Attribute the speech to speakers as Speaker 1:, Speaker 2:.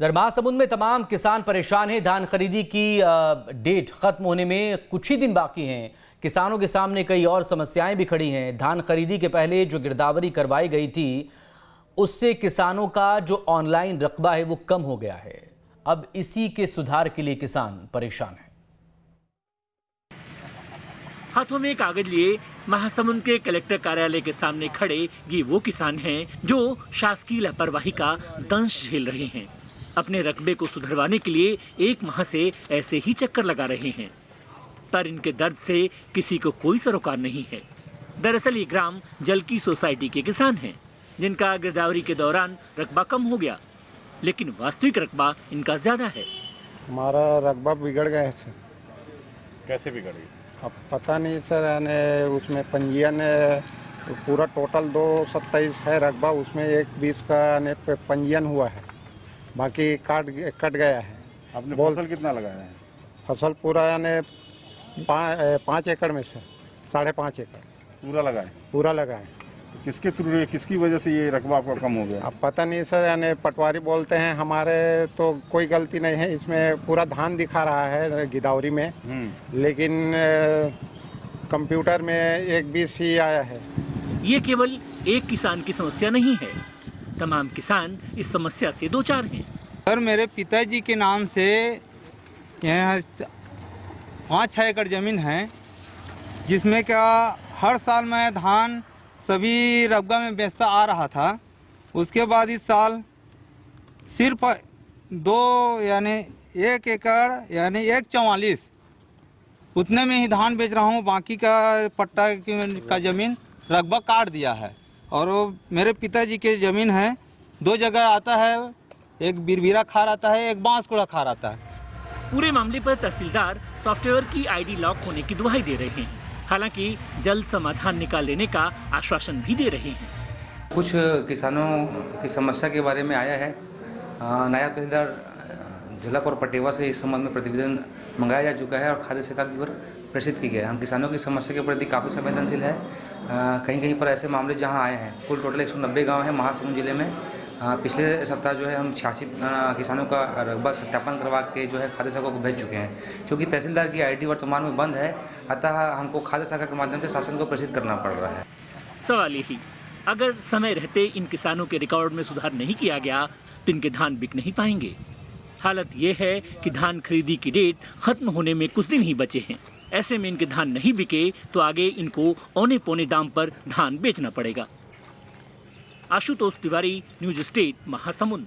Speaker 1: उधर महासमुंद में तमाम किसान परेशान हैं। धान खरीदी की डेट खत्म होने में कुछ ही दिन बाकी हैं। किसानों के सामने कई और समस्याएं भी खड़ी हैं। धान खरीदी के पहले जो गिरदावरी करवाई गई थी उससे किसानों का जो ऑनलाइन रकबा है वो कम हो गया है। अब इसी के सुधार के लिए किसान परेशान हैं।
Speaker 2: हाथों में कागज लिए महासमुंद के कलेक्टर कार्यालय के सामने खड़े ये वो किसान हैं जो शासकीय लापरवाही का दंश झेल रहे हैं। अपने रकबे को सुधरवाने के लिए 1 माह से ऐसे ही चक्कर लगा रहे हैं, पर इनके दर्द से किसी को कोई सरोकार नहीं है। दरअसल ये ग्राम जलकी सोसाइटी के किसान हैं, जिनका गिरदावरी के दौरान रकबा कम हो गया, लेकिन वास्तविक रकबा इनका ज्यादा है।
Speaker 3: हमारा रकबा बिगड़ गया है सर।
Speaker 4: कैसे बिगड़ी?
Speaker 3: अब पता नहीं सर, यानी उसमें पंजीयन पूरा टोटल 227 है रकबा, उसमें 120 का पंजीयन हुआ है, बाकी कट गया है।
Speaker 4: आपने फसल कितना लगाया है?
Speaker 3: फसल पूरा यानी 5 एकड़ में से 5.5 एकड़ पूरा लगाए।
Speaker 4: किसके थ्रू, किसकी वजह से ये रकबा आपका कम हो गया?
Speaker 3: अब पता नहीं सर, यानी पटवारी बोलते हैं, हमारे तो कोई गलती नहीं है इसमें। पूरा धान दिखा रहा है गिरदावरी में, लेकिन कंप्यूटर में 120 ही आया है।
Speaker 2: ये केवल एक किसान की समस्या नहीं है, तमाम किसान इस समस्या से दो चार हैं।
Speaker 5: सर, मेरे पिताजी के नाम से यहाँ 5-6 एकड़ ज़मीन है, जिसमें क्या हर साल मैं धान सभी रकबा में बेचता आ रहा था। उसके बाद इस साल सिर्फ 1 एकड़ यानी 144 उतने में ही धान बेच रहा हूँ। बाकी का पट्टा का ज़मीन रकबा काट दिया है, और वो मेरे पिताजी के ज़मीन है। 2 जगह आता है, एक बिरबिरा खार आता है, एक बांसकुड़ा खार आता है।
Speaker 2: पूरे मामले पर तहसीलदार सॉफ्टवेयर की आईडी लॉक होने की दुहाई दे रहे हैं, हालांकि जल्द समाधान निकाल लेने का आश्वासन भी दे रहे हैं।
Speaker 6: कुछ किसानों की समस्या के बारे में आया है। नायब तहसीलदार झलक और पटेवा से इस संबंध में प्रतिवेदन मंगाया जा चुका है और खाद्य सरकार की ओर प्रेषित की गई है। हम किसानों की समस्या के प्रति काफ़ी संवेदनशील है। कहीं कहीं पर ऐसे मामले जहां आए हैं, कुल टोटल 190 गांव हैं महासमुंद जिले में। पिछले सप्ताह जो है हम 86 किसानों का रकबा सत्यापन करवा के जो है खाद्य शाखा को भेज चुके हैं। क्योंकि तहसीलदार की आईडी वर्तमान में बंद है, अतः हमको खाद्य शाखा के माध्यम से शासन को प्रेषित करना पड़ रहा है।
Speaker 2: सवाल यही, अगर समय रहते इन किसानों के रिकॉर्ड में सुधार नहीं किया गया तो इनके धान बिक नहीं पाएंगे। हालत ये है कि धान खरीदी की डेट खत्म होने में कुछ दिन ही बचे हैं। ऐसे में इनके धान नहीं बिके तो आगे इनको औने पौने दाम पर धान बेचना पड़ेगा। Ashutosh Tiwari, news state, Mahasamund.